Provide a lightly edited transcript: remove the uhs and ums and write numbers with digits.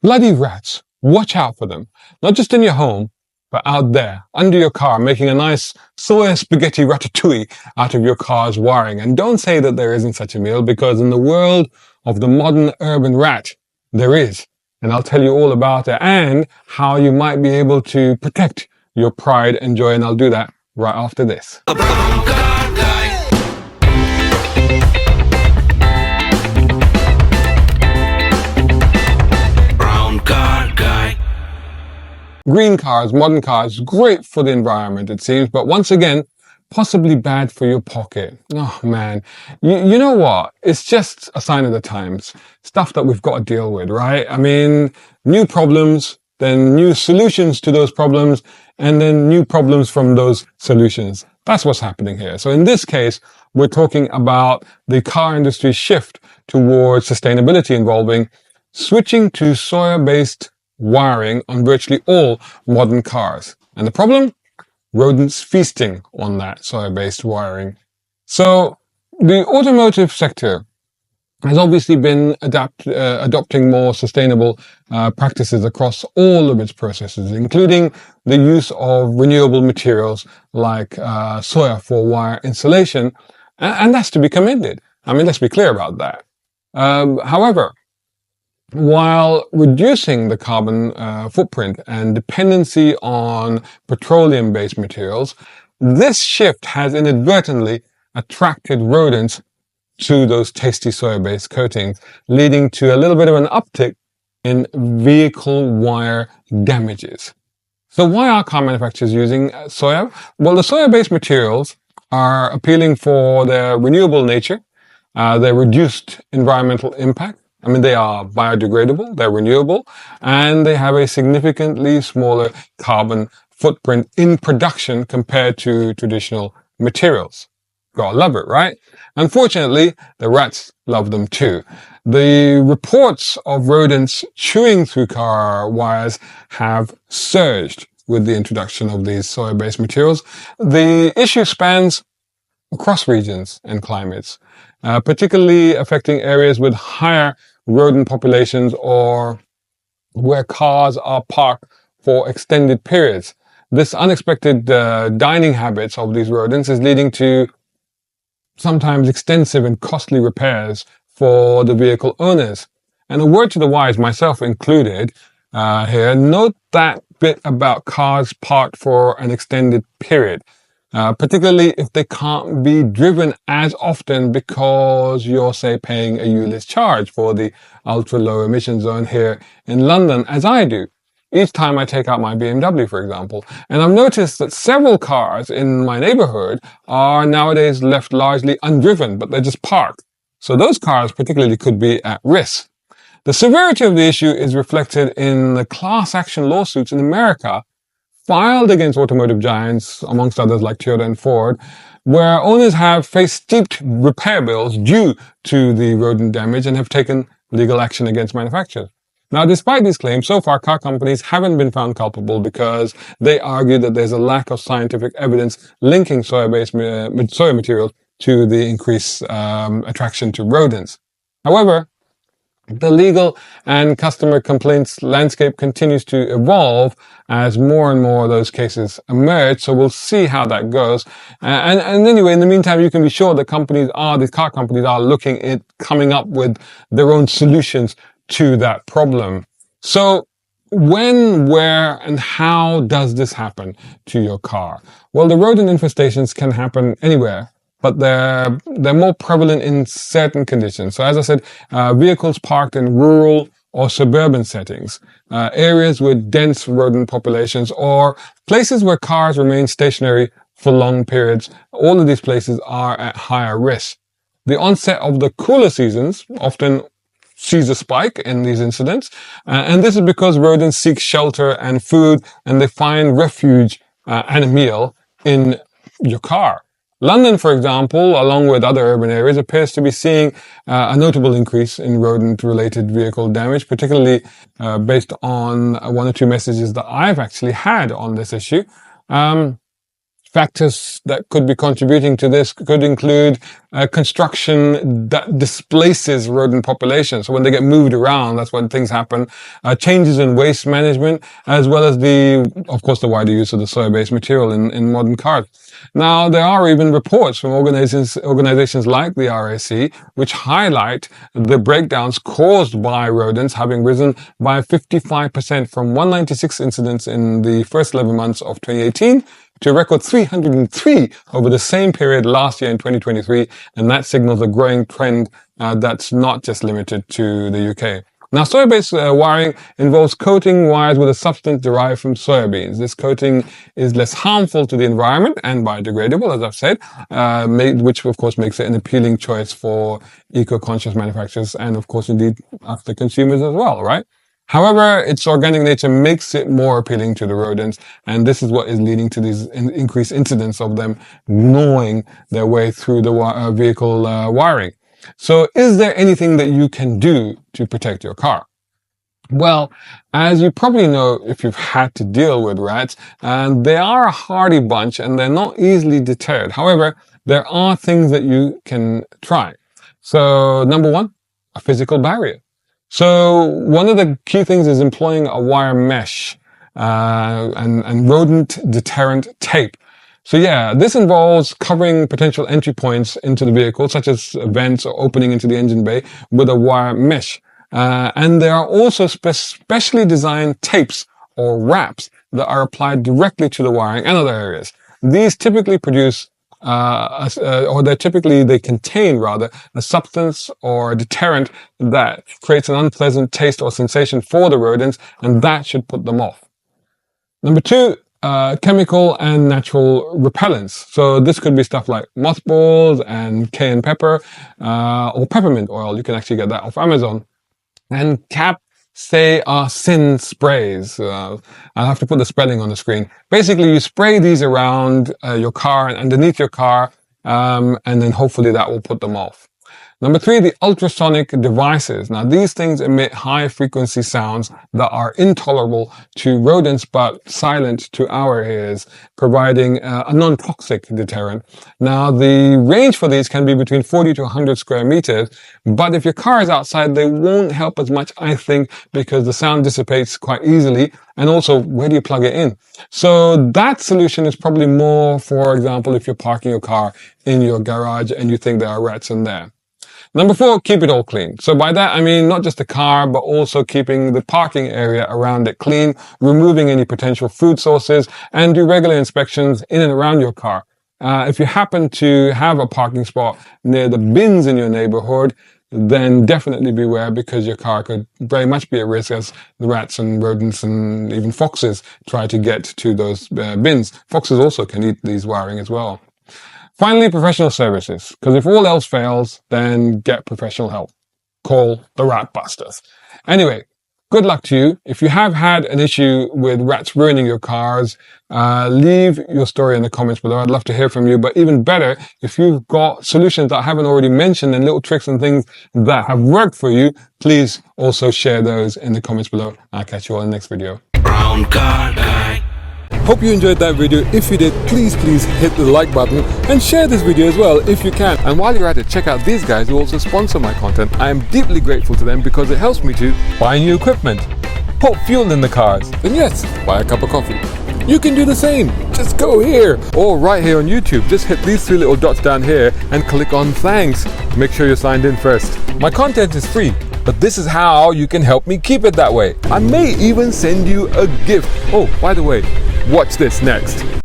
Bloody rats. Watch out for them. Not just in your home, but out there, under your car, making a nice soy spaghetti ratatouille out of your car's wiring. And don't say that there isn't such a meal, because in the world of the modern urban rat, there is. And I'll tell you all about it and how you might be able to protect your pride and joy. And I'll do that right after this. Green cars, modern cars, great for the environment, it seems, but once again, possibly bad for your pocket. Oh man, you know what? It's just a sign of the times. Stuff that we've got to deal with, right? I mean, new problems, then new solutions to those problems, and then new problems from those solutions. That's what's happening here. So in this case, we're talking about the car industry's shift towards sustainability involving switching to soy-based wiring on virtually all modern cars. And the problem? Rodents feasting on that soy-based wiring. So the automotive sector has obviously been adopting more sustainable practices across all of its processes, including the use of renewable materials like soya for wire insulation, and that's to be commended. I mean, let's be clear about that. However, while reducing the carbon footprint and dependency on petroleum-based materials, this shift has inadvertently attracted rodents to those tasty soya-based coatings, leading to a little bit of an uptick in vehicle wire damages. So why are car manufacturers using soya? Well, the soya-based materials are appealing for their renewable nature, their reduced environmental impact. I mean, they are biodegradable, they're renewable, and they have a significantly smaller carbon footprint in production compared to traditional materials. Gotta love it, right? Unfortunately, the rats love them too. The reports of rodents chewing through car wires have surged with the introduction of these soy-based materials. The issue spans across regions and climates, particularly affecting areas with higher rodent populations or where cars are parked for extended periods. This unexpected dining habits of these rodents is leading to sometimes extensive and costly repairs for the vehicle owners. And a word to the wise, myself included here, note that bit about cars parked for an extended period. Particularly if they can't be driven as often because you're, say, paying a ULIS charge for the ultra-low emission zone here in London, as I do, each time I take out my BMW, for example. And I've noticed that several cars in my neighborhood are nowadays left largely undriven, but they're just parked. So those cars particularly could be at risk. The severity of the issue is reflected in the class action lawsuits in America filed against automotive giants, amongst others like Toyota and Ford, where owners have faced steep repair bills due to the rodent damage and have taken legal action against manufacturers. Now, despite these claims, so far car companies haven't been found culpable because they argue that there's a lack of scientific evidence linking soya-based soya materials to the increased attraction to rodents. However, the legal and customer complaints landscape continues to evolve as more and more of those cases emerge. So we'll see how that goes. And anyway, in the meantime, you can be sure that these car companies are looking at coming up with their own solutions to that problem. So when, where, and how does this happen to your car? Well, the rodent infestations can happen anywhere, but they're more prevalent in certain conditions. So as I said, vehicles parked in rural or suburban settings, areas with dense rodent populations, or places where cars remain stationary for long periods. All of these places are at higher risk. The onset of the cooler seasons often sees a spike in these incidents, and this is because rodents seek shelter and food, and they find refuge and a meal in your car. London, for example, along with other urban areas, appears to be seeing a notable increase in rodent-related vehicle damage, particularly based on one or two messages that I've actually had on this issue. Factors that could be contributing to this could include construction that displaces rodent populations. So when they get moved around, that's when things happen. Changes in waste management, as well as of course, the wider use of the soy-based material in modern cars. Now, there are even reports from organizations like the RAC, which highlight the breakdowns caused by rodents having risen by 55% from 196 incidents in the first 11 months of 2018 to a record 303 over the same period last year in 2023. And that signals a growing trend that's not just limited to the UK. Now, soy-based wiring involves coating wires with a substance derived from soybeans. This coating is less harmful to the environment and biodegradable, as I've said, which of course makes it an appealing choice for eco-conscious manufacturers and of course indeed us the consumers as well, right? However, its organic nature makes it more appealing to the rodents, and this is what is leading to these increased incidents of them gnawing their way through the vehicle wiring. So is there anything that you can do to protect your car? Well, as you probably know, if you've had to deal with rats, they are a hardy bunch and they're not easily deterred. However, there are things that you can try. So number one, a physical barrier. So one of the key things is employing a wire mesh and rodent deterrent tape. So yeah, this involves covering potential entry points into the vehicle, such as vents or opening into the engine bay, with a wire mesh. And there are also specially designed tapes or wraps that are applied directly to the wiring and other areas. These typically they contain rather a substance or a deterrent that creates an unpleasant taste or sensation for the rodents, and that should put them off. Number two, chemical and natural repellents. So this could be stuff like mothballs and cayenne pepper, or peppermint oil. You can actually get that off Amazon. And capsaicin sprays. I'll have to put the spelling on the screen. Basically, you spray these around your car and underneath your car, and then hopefully that will put them off. Number three, the ultrasonic devices. Now, these things emit high-frequency sounds that are intolerable to rodents but silent to our ears, providing a non-toxic deterrent. Now, the range for these can be between 40 to 100 square meters, but if your car is outside, they won't help as much, I think, because the sound dissipates quite easily. And also, where do you plug it in? So that solution is probably more, for example, if you're parking your car in your garage and you think there are rats in there. Number four, keep it all clean. So by that, I mean not just the car, but also keeping the parking area around it clean, removing any potential food sources, and do regular inspections in and around your car. If you happen to have a parking spot near the bins in your neighborhood, then definitely beware, because your car could very much be at risk as the rats and rodents and even foxes try to get to those bins. Foxes also can eat these wiring as well. Finally, professional services, because if all else fails, then get professional help. Call the rat busters. Anyway, good luck to you. If you have had an issue with rats ruining your cars, leave your story in the comments below. I'd love to hear from you. But even better, if you've got solutions that I haven't already mentioned and little tricks and things that have worked for you, please also share those in the comments below. I'll catch you all in the next video. Brown car guy. Hope you enjoyed that video. If you did, please hit the like button and share this video as well if you can. And while you're at it, check out these guys who also sponsor my content. I am deeply grateful to them because it helps me to buy new equipment, put fuel in the cars, and yes, buy a cup of coffee. You can do the same. Just go here or right here on YouTube. Just hit these three little dots down here and click on thanks. Make sure you're signed in first. My content is free, but this is how you can help me keep it that way. I may even send you a gift. Oh, by the way, watch this next.